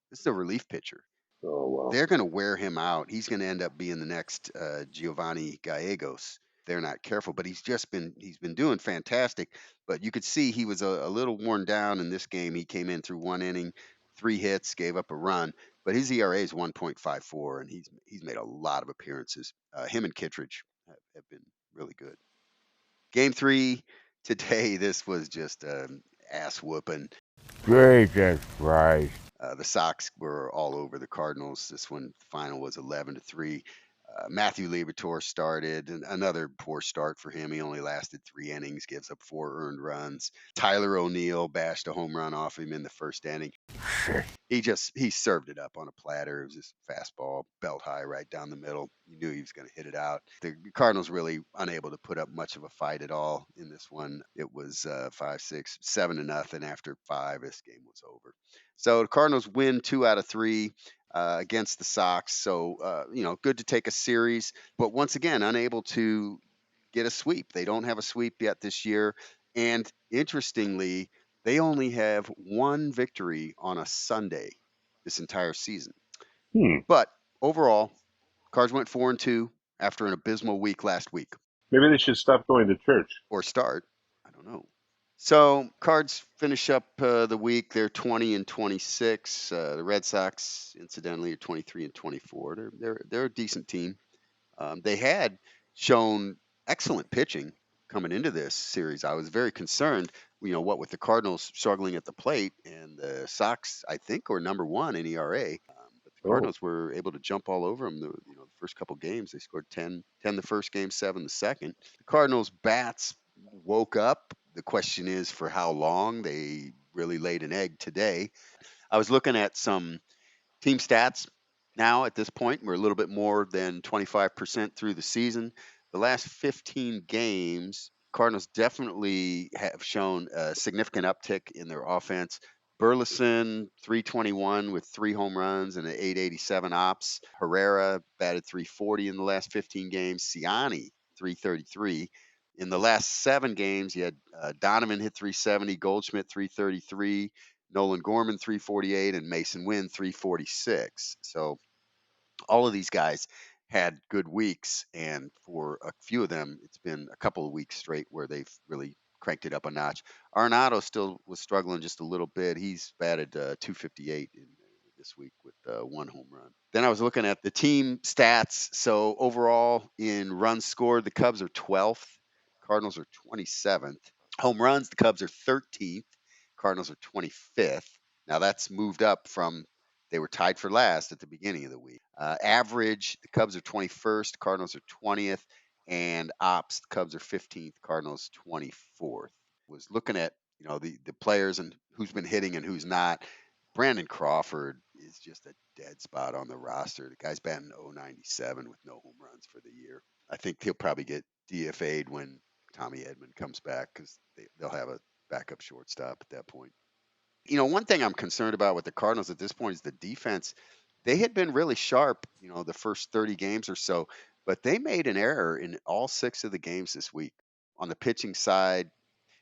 This is a relief pitcher. Oh well. They're going to wear him out. He's going to end up being the next Giovanni Gallegos. They're not careful, but he's been doing fantastic. But you could see he was a little worn down in this game. He came in through 1 inning, 3 hits, gave up a run, but his ERA is 1.54, and he's made a lot of appearances. Him and Kittredge have been really good. Game three today, this was just an ass whooping. Jesus Christ. The Sox were all over the Cardinals. This one, the final was 11-3. Matthew Liberatore started, and another poor start for him. He only lasted 3 innings, gives up 4 earned runs. Tyler O'Neill bashed a home run off him in the first inning. Shit. He served it up on a platter. It was just fastball, belt high, right down the middle. You knew he was going to hit it out. The Cardinals really unable to put up much of a fight at all in this one. It was 5, 6, 7-0 after 5. This game was over. So the Cardinals win 2 out of 3 against the Sox. So good to take a series, but once again unable to get a sweep. They don't have a sweep yet this year, and interestingly, they only have one victory on a Sunday this entire season. Hmm. But overall, Cards went 4-2 after an abysmal week last week, Maybe they should stop going to church. or start. I don't know. So Cards finish up the week. They're 20-26. The Red Sox, incidentally, are 23-24. They're a decent team. They had shown excellent pitching coming into this series. I was very concerned, what with the Cardinals struggling at the plate and the Sox, I think, were number one in ERA. But the Oh. Cardinals were able to jump all over them. The first couple games, they scored 10 the first game, 7 the second. The Cardinals bats woke up. The question is for how long. They really laid an egg today. I was looking at some team stats now at this point. We're a little bit more than 25% through the season. The last 15 games, Cardinals definitely have shown a significant uptick in their offense. Burleson, 321 with 3 home runs and an 887 ops. Herrera batted 340 in the last 15 games. Ciani, 333. In the last 7 games, you had Donovan hit 370, Goldschmidt 333, Nolan Gorman 348, and Mason Wynn 346. So all of these guys had good weeks, and for a few of them, it's been a couple of weeks straight where they've really cranked it up a notch. Arenado still was struggling just a little bit. He's batted 258 this week with 1 home run. Then I was looking at the team stats. So overall, in runs scored, the Cubs are 12th, Cardinals are 27th. Home runs, the Cubs are 13th, Cardinals are 25th. Now that's moved up from they were tied for last at the beginning of the week. Average, the Cubs are 21st, Cardinals are 20th, and ops, the Cubs are 15th, Cardinals 24th. Was looking at the players and who's been hitting and who's not. Brandon Crawford is just a dead spot on the roster. The guy's batting 097 with no home runs for the year. I think he'll probably get DFA'd when Tommy Edman comes back because they'll have a backup shortstop at that point. One thing I'm concerned about with the Cardinals at this point is the defense. They had been really sharp, the first 30 games or so, but they made an error in all 6 of the games this week. On the pitching side,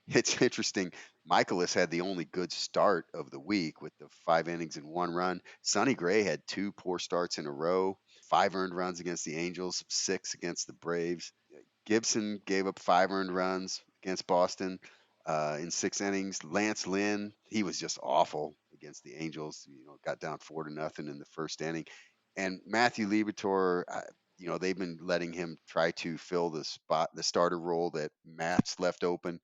it's interesting. Michaelis had the only good start of the week with the 5 innings and 1 run. Sonny Gray had 2 poor starts in a row, 5 earned runs against the Angels, 6 against the Braves. Gibson gave up 5 earned runs against Boston in 6 innings. Lance Lynn, he was just awful against the Angels. Got down 4-0 in the first inning. And Matthew Liberatore, they've been letting him try to fill the starter role that Matt's left open.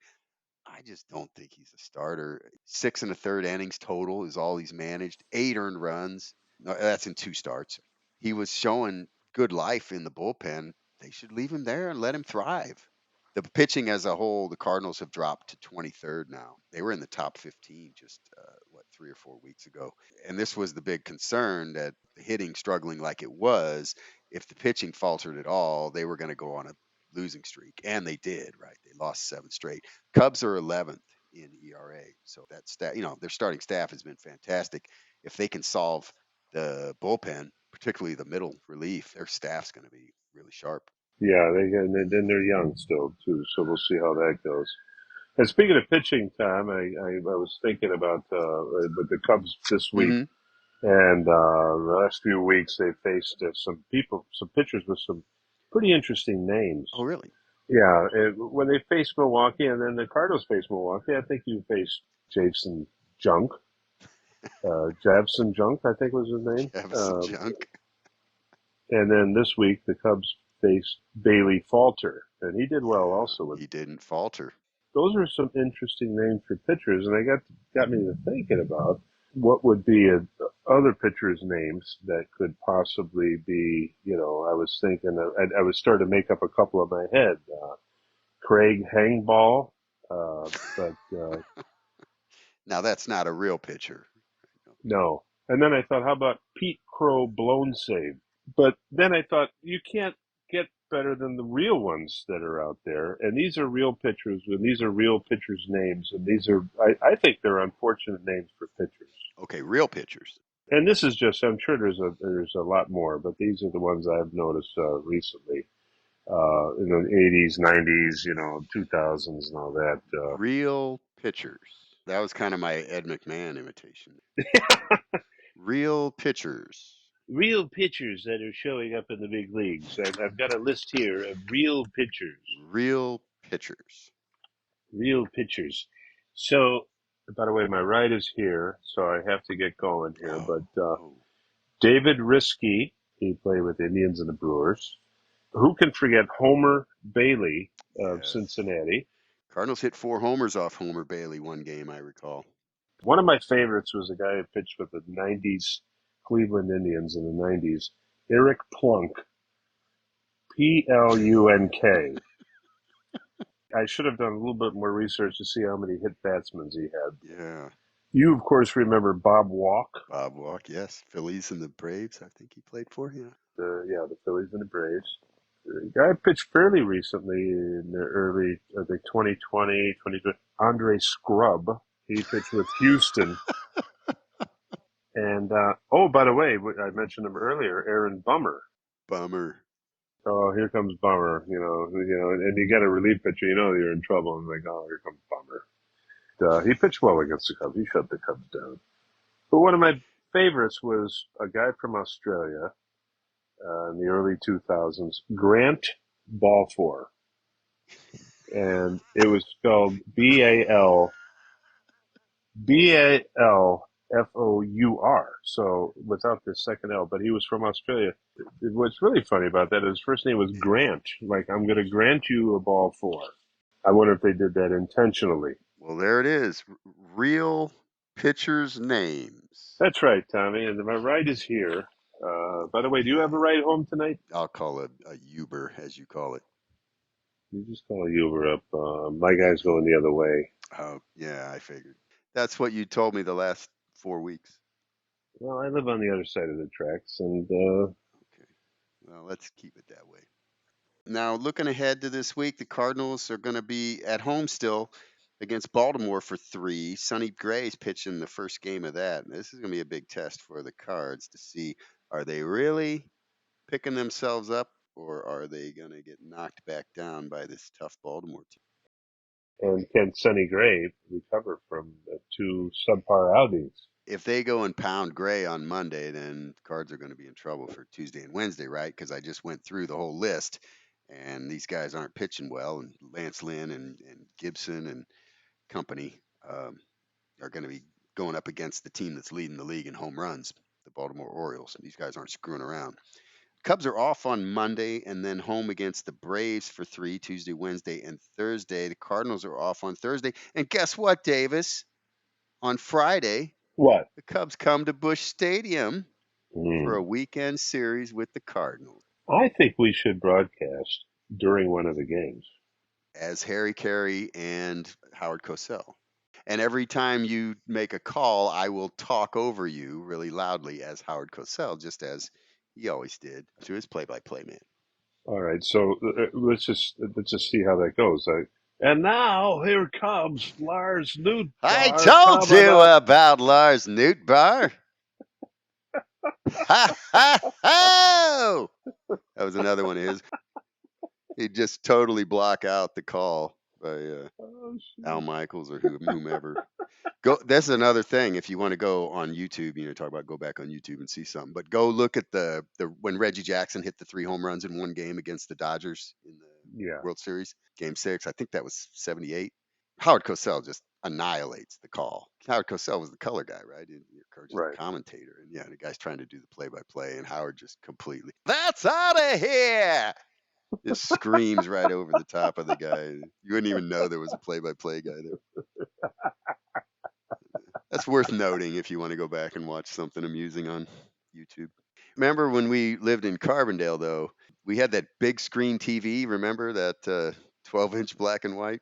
I just don't think he's a starter. 6 1/3 innings total is all he's managed. 8 earned runs. No, that's in 2 starts. He was showing good life in the bullpen. They should leave him there and let him thrive. The pitching as a whole, the Cardinals have dropped to 23rd now. They were in the top 15 just 3 or 4 weeks ago, and this was the big concern, that the hitting struggling like it was. If the pitching faltered at all, they were going to go on a losing streak, and they did. Right, they lost 7 straight. Cubs are 11th in ERA, so that their starting staff has been fantastic. If they can solve the bullpen, particularly the middle relief, their staff's going to be really sharp. Yeah, and then they're young still too, so we'll see how that goes. And speaking of pitching, Tom, I was thinking about with the Cubs this week, Mm-hmm. and the last few weeks they faced some pitchers with some pretty interesting names. Oh, really? Yeah, when they faced Milwaukee, and then the Cardinals faced Milwaukee, I think you faced Jason Junk, Javson Junk, I think was his name. Javison Junk. And then this week the Cubs faced Bailey Falter, and he did well Yeah, also. he didn't falter. Those are some interesting names for pitchers, and they got me to thinking about what would be other pitchers' names that could possibly be. I was thinking, I was starting to make up a couple in my head. Craig Hangball, but Now that's not a real pitcher. no. And then I thought, how about Pete Crow Blown Save? But then I thought, you can't get better than the real ones that are out there. And these are real pitchers, and these are real pitchers' names. And these are, I think they're unfortunate names for pitchers. Okay, real pitchers. And this is just, I'm sure there's a lot more, but these are the ones I've noticed recently. In the 80s, 90s, 2000s and all that. Real pitchers. That was kind of my Ed McMahon imitation. Real pitchers. Real pitchers that are showing up in the big leagues. I've got a list here of real pitchers. Real pitchers. Real pitchers. So, by the way, my ride is here, so I have to get going here. But Oh, David Risky, he played with the Indians and the Brewers. Who can forget Homer Bailey of yes. Cincinnati? Cardinals hit 4 homers off Homer Bailey one game, I recall. One of my favorites was a guy who pitched with the 90s Cleveland Indians in the 90s, Eric Plunk. Plunk. I should have done a little bit more research to see how many hit batsmen he had. Yeah. You, of course, remember Bob Walk. Bob Walk, yes. Phillies and the Braves, I think he played for. Yeah. The Phillies and the Braves. The guy pitched fairly recently in the early, I think, 2020. Andre Scrub. He pitched with Houston. And, by the way, I mentioned him earlier, Aaron Bummer. Bummer. Oh, here comes Bummer, and you get a relief pitcher, you're in trouble. And like, oh, here comes Bummer. He pitched well against the Cubs. He shut the Cubs down. But one of my favorites was a guy from Australia in the early 2000s, Grant Balfour. And it was spelled Balfour. So without the second L, but he was from Australia. What's really funny about that is his first name was Grant. Like, I'm going to grant you a ball four. I wonder if they did that intentionally. Well, there it is. Real pitchers' names. That's right, Tommy. And my ride is here. By the way, do you have a ride home tonight? I'll call it a Uber, as you call it. You just call a Uber up. My guy's going the other way. Oh, yeah, I figured. That's what you told me the last 4 weeks. Well, I live on the other side of the tracks, and Okay. Well, let's keep it that way. Now, looking ahead to this week, the Cardinals are going to be at home still against Baltimore for 3. Sonny Gray's pitching the first game of that. This is going to be a big test for the Cards to see Are they really picking themselves up, or are they going to get knocked back down by this tough Baltimore team? And can Sonny Gray recover from the two subpar outings? If they go and pound Gray on Monday, then Cards are going to be in trouble for Tuesday and Wednesday, right? Because I just went through the whole list, and these guys aren't pitching well. And Lance Lynn and Gibson and company are going to be going up against the team that's leading the league in home runs, the Baltimore Orioles. And these guys aren't screwing around. Cubs are off on Monday and then home against the Braves for 3 Tuesday, Wednesday, and Thursday. The Cardinals are off on Thursday. And guess what, Davis? On Friday, What? the Cubs come to Busch Stadium for a Hmm. weekend series with the Cardinals I think we should broadcast during one of the games. as Harry Carey and Howard Cosell. And every time you make a call, I will talk over you really loudly as Howard Cosell, just as he always did to his play-by-play man. All right, so let's just see how that goes. And now here comes Lars I Nootbaar told coming you up. about Lars Nootbaar. Ha ha ho! That was another one of his. He'd just totally block out the call by Oh, Al shoot. Michaels or whomever. Go. That's another thing. If you want to go on YouTube, talk about go back on YouTube and see something. But go look at the when Reggie Jackson hit the 3 home runs in one game against the Dodgers in the Yeah, World Series, Game 6. I think that was '78. Howard Cosell just annihilates the call. Howard Cosell was the color guy, right? And Kurt's just the right. commentator, and yeah, the guy's trying to do the play-by-play, and Howard just completely, that's out of here. Just screams right over the top of the guy. You wouldn't even know there was a play-by-play guy there. That's worth noting if you want to go back and watch something amusing on YouTube. Remember when we lived in Carbondale, though? We had that big screen TV. Remember that 12-inch black and white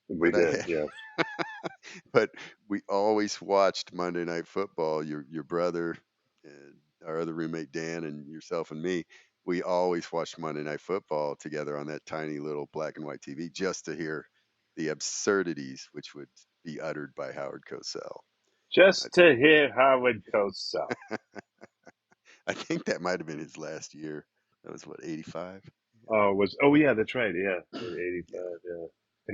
We that I did, had? yes. But we always watched Monday Night Football. Your brother and our other roommate Dan and yourself and me. We always watched Monday Night Football together on that tiny little black and white TV just to hear the absurdities which would be uttered by Howard Cosell. Just to hear Howard Cosell. I think that might have been his last year. That was what, 85? Oh yeah, that's right. Yeah, in Yeah, '85. Yeah,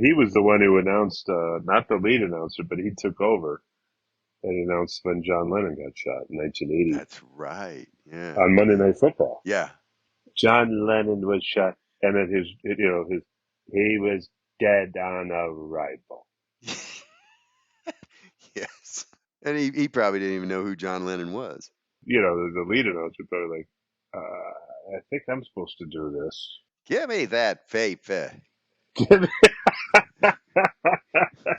he was the one who announced, not the lead announcer, but he took over and announced when John Lennon got shot in 1980 that's right. Yeah, on Monday yeah, Night Football. yeah. John Lennon was shot, and then he was dead on arrival. Yes. And he probably didn't even know who John Lennon was. The lead announcer probably like, I think I'm supposed to do this. Give me that paper. Yeah.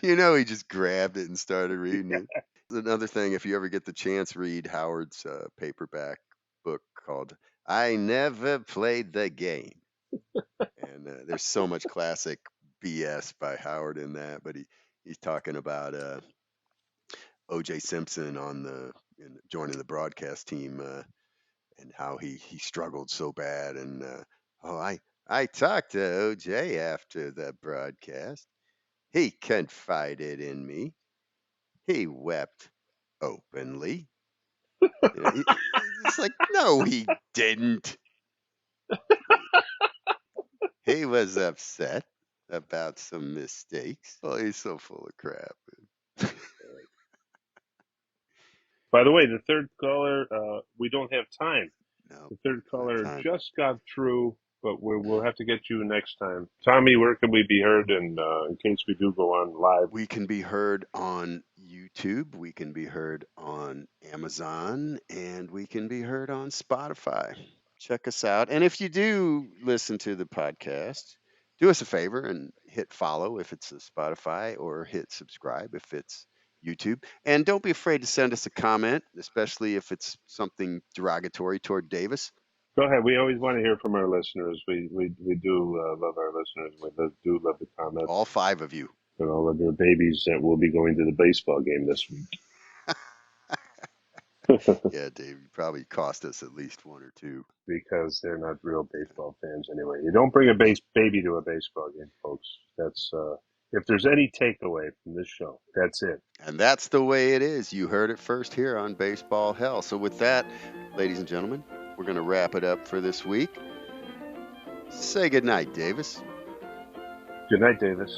He just grabbed it and started reading it. Another thing, if you ever get the chance, read Howard's paperback book called I Never Played the Game. And there's so much classic BS by Howard in that, but he's talking about O.J. Simpson joining the broadcast team and how he struggled so bad. And oh, I talked to O.J. after the broadcast. He confided in me. He wept openly. It's like, no, he didn't. He was upset about some mistakes. Oh, he's so full of crap. By the way, the third caller, we don't have time. No, The third don't have caller time. just got through, but we'll have to get you next time. Tommy, where can we be heard? And in case we do go on live, We can be heard on YouTube, we can be heard on Amazon, and we can be heard on Spotify. Check us out. And if you do listen to the podcast, do us a favor and hit follow if it's a Spotify or hit subscribe if it's YouTube. And don't be afraid to send us a comment, especially if it's something derogatory toward Davis. go ahead. We always want to hear from our listeners. We do love our listeners. Do love the comments All 5 of you. and all of your babies that will be going to the baseball game this week. Yeah, Dave, you probably cost us at least 1 or 2. Because they're not real baseball fans anyway. You don't bring a baby to a baseball game, folks. That's If there's any takeaway from this show, that's it. And that's the way it is. You heard it first here on Baseball Hell. So with that, ladies and gentlemen, we're going to wrap it up for this week. Say goodnight, Davis. Good night, Davis.